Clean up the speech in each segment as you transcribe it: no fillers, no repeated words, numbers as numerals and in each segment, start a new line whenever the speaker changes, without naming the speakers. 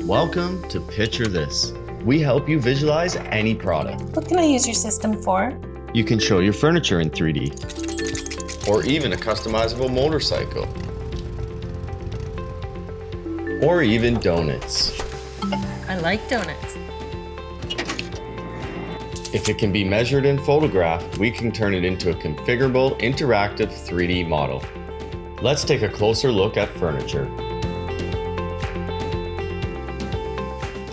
Welcome to Picture This. We help you visualize any product.
What can I use your system for?
You can show your furniture in 3D, or even a customizable motorcycle, or even donuts.
I like donuts.
If it can be measured and photographed, we can turn it into a configurable, interactive 3D model. Let's take a closer look at furniture.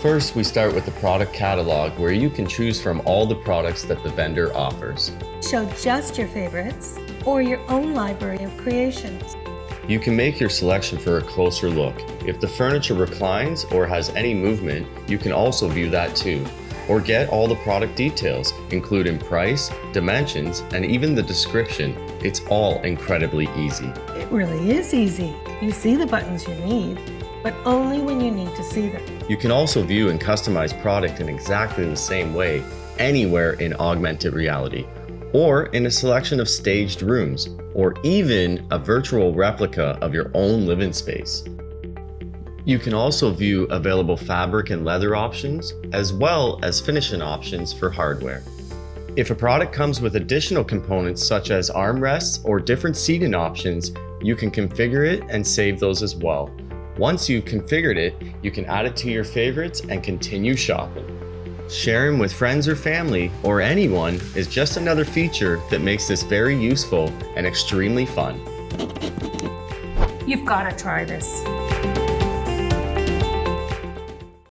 First, we start with the product catalog where you can choose from all the products that the vendor offers.
Show just your favorites or your own library of creations.
You can make your selection for a closer look. If the furniture reclines or has any movement, you can also view that too. Or get all the product details, including price, dimensions, and even the description. It's all incredibly easy.
It really is easy. You see the buttons you need, but only when you need to see them.
You can also view and customize product in exactly the same way anywhere in augmented reality, or in a selection of staged rooms, or even a virtual replica of your own living space. You can also view available fabric and leather options, as well as finishing options for hardware. If a product comes with additional components such as armrests or different seating options, you can configure it and save those as well. Once you've configured it, you can add it to your favorites and continue shopping. Sharing with friends or family or anyone is just another feature that makes this very useful and extremely fun.
You've got to try this.